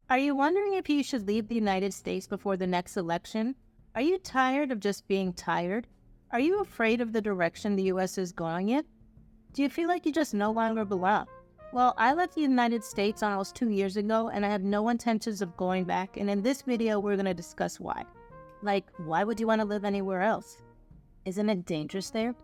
Are you wondering if you should leave the United States before the next election? Are you tired of just being tired? Are you afraid of the direction the US is going in? Do you feel like you just no longer belong? Well, I left the United States almost 2 years ago and I have no intentions of going back, and in this video we're going to discuss why. Like, why would you want to live anywhere else? Isn't it dangerous there?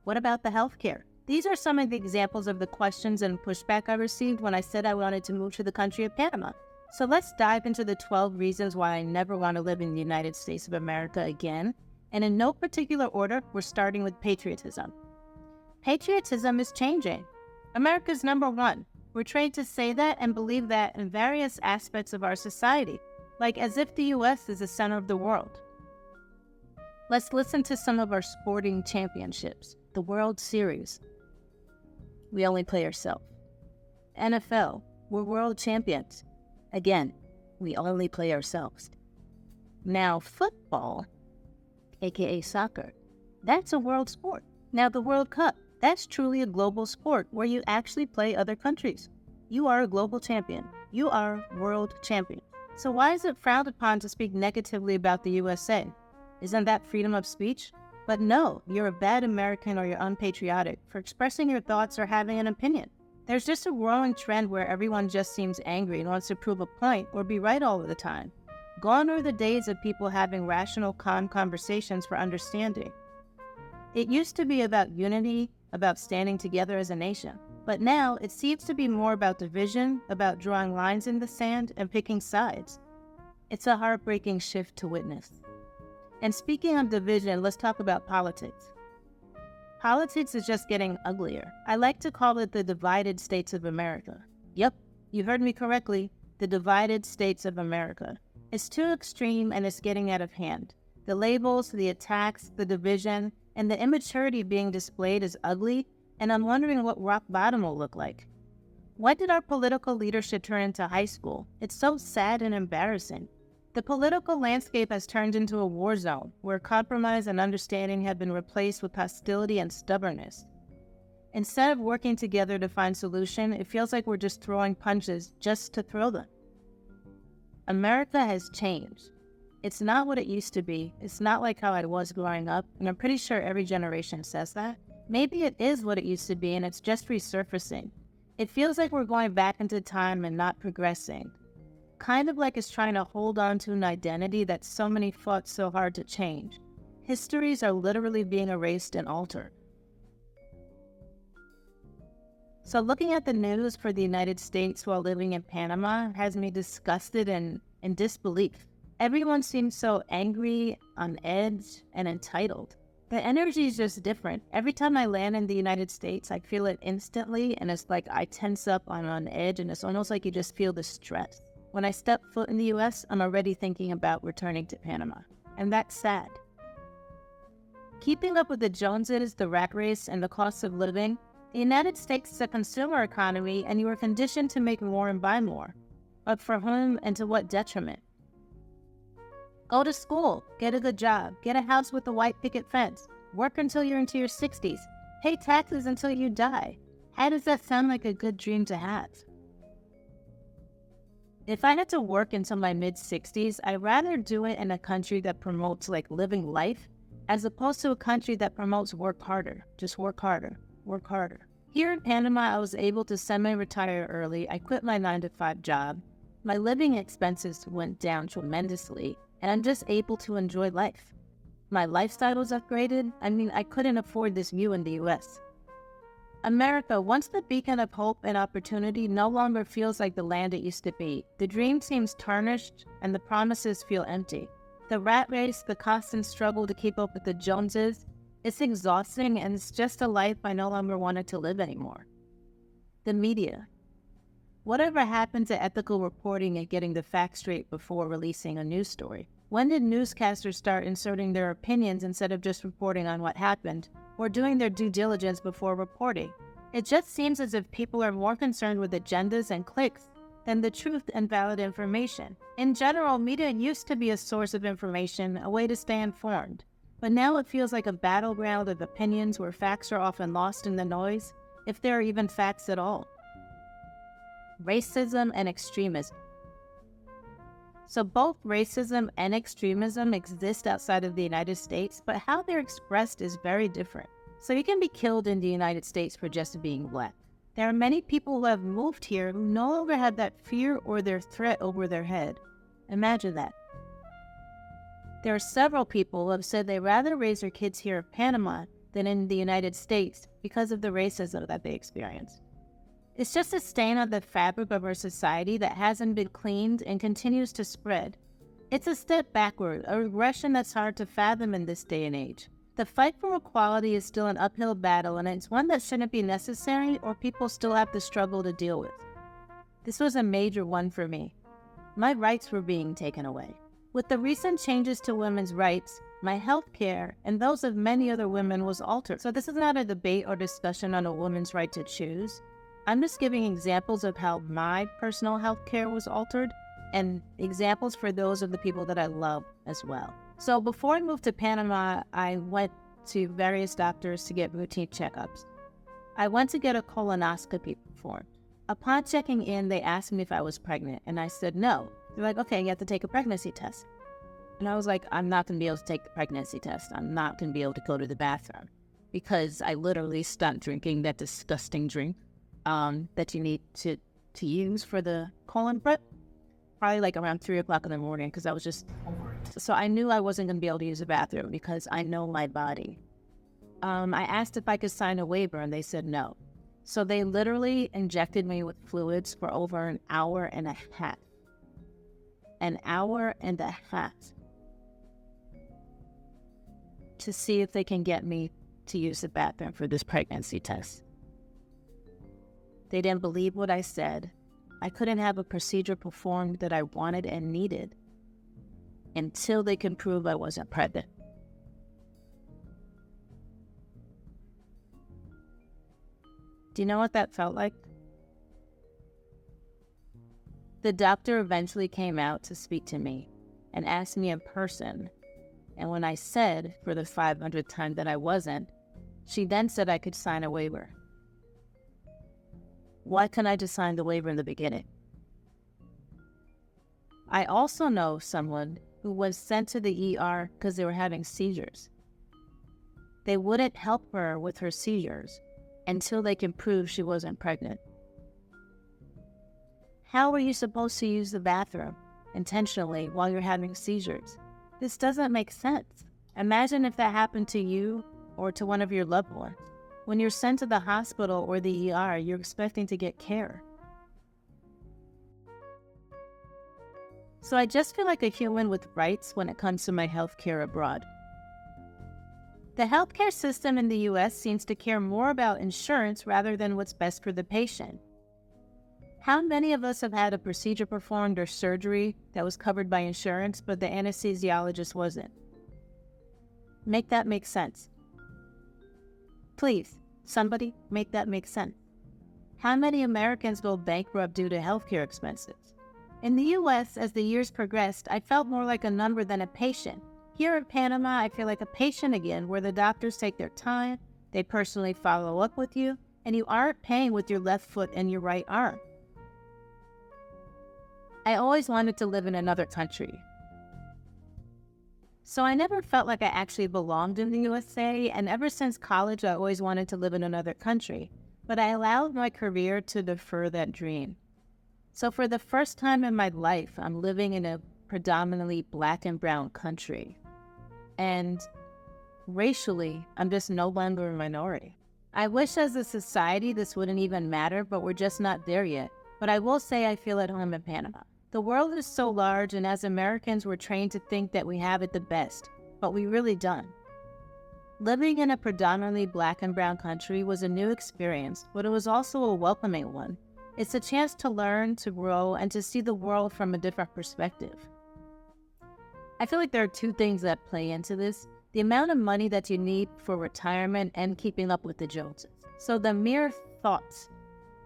What about the healthcare? These are some of the examples of the questions and pushback I received when I said I wanted to move to the country of Panama. So let's dive into the 12 reasons why I never want to live in the United States of America again. And in no particular order, we're starting with patriotism. Patriotism is changing. America's number one. We're trained to say that and believe that in various aspects of our society, like as if the US is the center of the world. Let's listen to some of our sporting championships. The World Series. We only play ourselves. NFL. We're world champions. Again, we only play ourselves. Now, football, aka soccer, that's a world sport. Now, the World Cup, that's truly a global sport where you actually play other countries. You are a global champion. You are world champion. So why is it frowned upon to speak negatively about the USA? Isn't that freedom of speech? But no, you're a bad American or you're unpatriotic for expressing your thoughts or having an opinion. There's just a growing trend where everyone just seems angry and wants to prove a point or be right all of the time. Gone are the days of people having rational, calm conversations for understanding. It used to be about unity, about standing together as a nation. But now it seems to be more about division, about drawing lines in the sand and picking sides. It's a heartbreaking shift to witness. And speaking of division, let's talk about politics. Politics is just getting uglier. I like to call it the divided states of America. Yep, you heard me correctly, the divided states of America. It's too extreme and it's getting out of hand. The labels, the attacks, the division, and the immaturity being displayed is ugly, and I'm wondering what rock bottom will look like. When did our political leadership turn into high school? It's so sad and embarrassing. The political landscape has turned into a war zone, where compromise and understanding have been replaced with hostility and stubbornness. Instead of working together to find solution, it feels like we're just throwing punches just to throw them. America has changed. It's not what it used to be. It's not like how I was growing up, and I'm pretty sure every generation says that. Maybe it is what it used to be, and it's just resurfacing. It feels like we're going back into time and not progressing. Kind of like it's trying to hold on to an identity that so many fought so hard to change. Histories are literally being erased and altered. So looking at the news for the United States while living in Panama has me disgusted and in disbelief. Everyone seems so angry, on edge, and entitled. The energy is just different. Every time I land in the United States, I feel it instantly, and it's like I tense up, I'm on edge, and it's almost like you just feel the stress. When I step foot in the US, I'm already thinking about returning to Panama. And that's sad. Keeping up with the Joneses, the rat race, and the cost of living, the United States is a consumer economy and you are conditioned to make more and buy more. But for whom and to what detriment? Go to school, get a good job, get a house with a white picket fence, work until you're into your 60s, pay taxes until you die. How does that sound like a good dream to have? If I had to work until my mid-60s, I'd rather do it in a country that promotes living life, as opposed to a country that promotes work harder. Just work harder, work harder. Here in Panama, I was able to semi-retire early. I quit my 9-to-5 job. My living expenses went down tremendously, and I'm just able to enjoy life. My lifestyle was upgraded. I couldn't afford this view in the US. America, once the beacon of hope and opportunity, no longer feels like the land it used to be. The dream seems tarnished, and the promises feel empty. The rat race, the constant struggle to keep up with the Joneses, it's exhausting, and it's just a life I no longer wanted to live anymore. The media. Whatever happened to ethical reporting and getting the facts straight before releasing a news story? When did newscasters start inserting their opinions instead of just reporting on what happened, or doing their due diligence before reporting? It just seems as if people are more concerned with agendas and clicks than the truth and valid information. In general, media used to be a source of information, a way to stay informed. But now it feels like a battleground of opinions where facts are often lost in the noise, if there are even facts at all. Racism and extremism. So both racism and extremism exist outside of the United States, but how they're expressed is very different. So you can be killed in the United States for just being black. There are many people who have moved here who no longer have that fear or their threat over their head. Imagine that. There are several people who have said they'd rather raise their kids here in Panama than in the United States because of the racism that they experience. It's just a stain on the fabric of our society that hasn't been cleaned and continues to spread. It's a step backward, a regression that's hard to fathom in this day and age. The fight for equality is still an uphill battle, and it's one that shouldn't be necessary or people still have to struggle to deal with. This was a major one for me. My rights were being taken away. With the recent changes to women's rights, my health care and those of many other women was altered. So this is not a debate or discussion on a woman's right to choose. I'm just giving examples of how my personal health care was altered and examples for those of the people that I love as well. So before I moved to Panama, I went to various doctors to get routine checkups. I went to get a colonoscopy performed. Upon checking in, they asked me if I was pregnant, and I said no. They're like, okay, you have to take a pregnancy test. And I was like, I'm not going to be able to take the pregnancy test. I'm not going to be able to go to the bathroom because I literally stopped drinking that disgusting drink that you need to use for the colon prep, probably like around 3 o'clock in the morning because I was just over it. So I knew I wasn't going to be able to use the bathroom because I know my body. I asked if I could sign a waiver and they said no. So they literally injected me with fluids for over an hour and a half. An hour and a half to see if they can get me to use the bathroom for this pregnancy test. They didn't believe what I said. I couldn't have a procedure performed that I wanted and needed until they could prove I wasn't pregnant. Do you know what that felt like? The doctor eventually came out to speak to me and asked me in person. And when I said for the 500th time that I wasn't, she then said I could sign a waiver. Why couldn't I just sign the waiver in the beginning? I also know someone who was sent to the ER because they were having seizures. They wouldn't help her with her seizures until they can prove she wasn't pregnant. How are you supposed to use the bathroom intentionally while you're having seizures? This doesn't make sense. Imagine if that happened to you or to one of your loved ones. When you're sent to the hospital or the ER, you're expecting to get care. So I just feel like a human with rights when it comes to my health care abroad. The healthcare system in the US seems to care more about insurance rather than what's best for the patient. How many of us have had a procedure performed or surgery that was covered by insurance, but the anesthesiologist wasn't? Make that make sense. Please, somebody make that make sense. How many Americans go bankrupt due to healthcare expenses? In the US, as the years progressed, I felt more like a number than a patient. Here in Panama, I feel like a patient again, where the doctors take their time, they personally follow up with you, and you aren't paying with your left foot and your right arm. I always wanted to live in another country. So I never felt like I actually belonged in the USA, and ever since college, I always wanted to live in another country. But I allowed my career to defer that dream. So for the first time in my life, I'm living in a predominantly Black and brown country. And racially, I'm just no longer a minority. I wish as a society this wouldn't even matter, but we're just not there yet. But I will say I feel at home in Panama. The world is so large, and as Americans, we're trained to think that we have it the best, but we really don't. Living in a predominantly Black and brown country was a new experience, but it was also a welcoming one. It's a chance to learn, to grow, and to see the world from a different perspective. I feel like there are two things that play into this: the amount of money that you need for retirement and keeping up with the Joneses. So the mere thought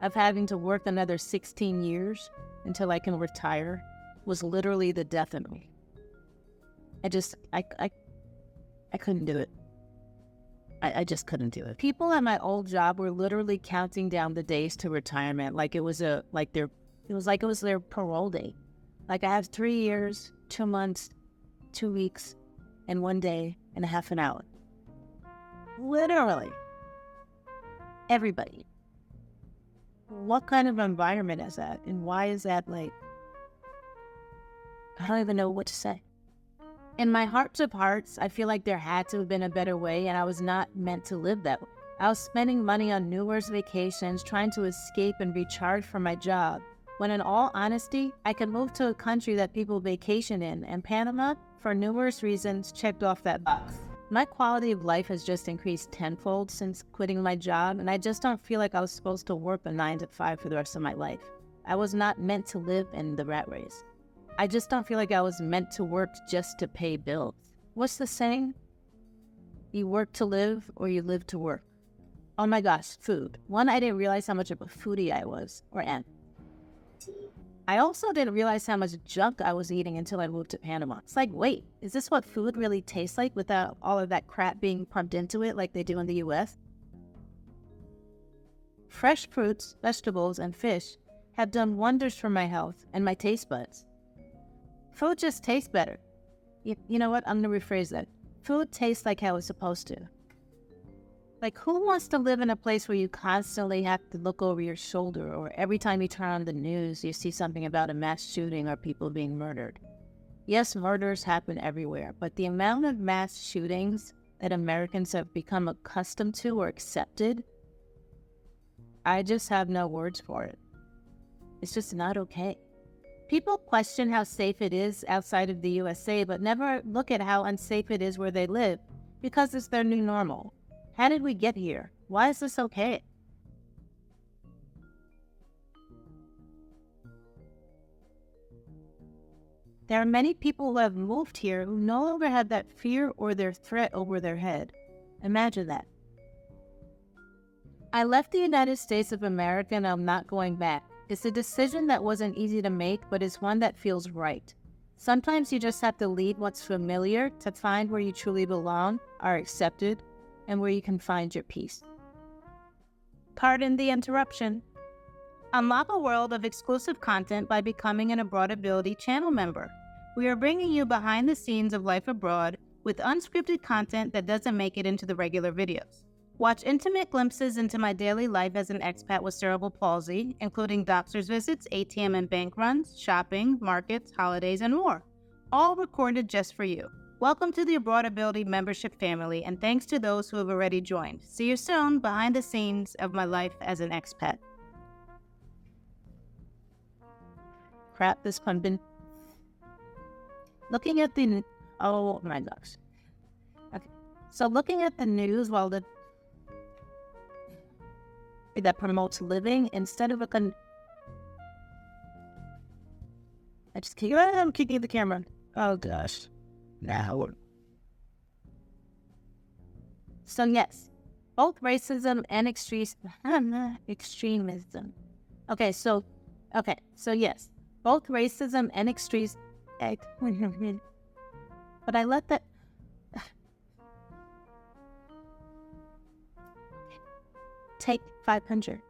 of having to work another 16 years until I can retire was literally the death of me. I couldn't do it. I just couldn't do it. People at my old job were literally counting down the days to retirement like it was their parole date. Like I have 3 years, 2 months, 2 weeks, and 1 day and a half an hour. Literally. Everybody. What kind of environment is that? And why is that like, I don't even know what to say. In my hearts of hearts, I feel like there had to have been a better way, and I was not meant to live that way. I was spending money on numerous vacations, trying to escape and recharge from my job, when in all honesty, I could move to a country that people vacation in, and Panama, for numerous reasons, checked off that box. My quality of life has just increased tenfold since quitting my job, and I just don't feel like I was supposed to work a 9 to 5 for the rest of my life. I was not meant to live in the rat race. I just don't feel like I was meant to work just to pay bills. What's the saying? You work to live or you live to work. Oh my gosh, food. One, I didn't realize how much of a foodie I was, or am. I also didn't realize how much junk I was eating until I moved to Panama. It's like, wait, is this what food really tastes like without all of that crap being pumped into it like they do in the US? Fresh fruits, vegetables, and fish have done wonders for my health and my taste buds. Food just tastes better. You know what? I'm going to rephrase that. Food tastes like how it's supposed to. Like, who wants to live in a place where you constantly have to look over your shoulder, or every time you turn on the news, you see something about a mass shooting or people being murdered? Yes, murders happen everywhere, but the amount of mass shootings that Americans have become accustomed to or accepted, I just have no words for it. It's just not okay. People question how safe it is outside of the USA, but never look at how unsafe it is where they live, because it's their new normal. How did we get here? Why is this okay? There are many people who have moved here who no longer have that fear or their threat over their head. Imagine that. I left the United States of America and I'm not going back. It's a decision that wasn't easy to make, but it's one that feels right. Sometimes you just have to leave what's familiar to find where you truly belong, are accepted, and where you can find your peace. Pardon the interruption. Unlock a world of exclusive content by becoming an Abroad Ability channel member. We are bringing you behind the scenes of life abroad with unscripted content that doesn't make it into the regular videos. Watch intimate glimpses into my daily life as an expat with cerebral palsy, including doctor's visits, ATM and bank runs, shopping, markets, holidays, and more. All recorded just for you. Welcome to the Abroad Ability membership family, and thanks to those who have already joined. See you soon behind the scenes of my life as an expat. Crap, this pun been... Looking at the... Oh my gosh. Okay. So looking at the news while that promotes living instead of I'm kicking the camera. Oh gosh. Now. So yes, both racism and extremism. Okay, so yes, both racism and extremism. But I let that. Take 500.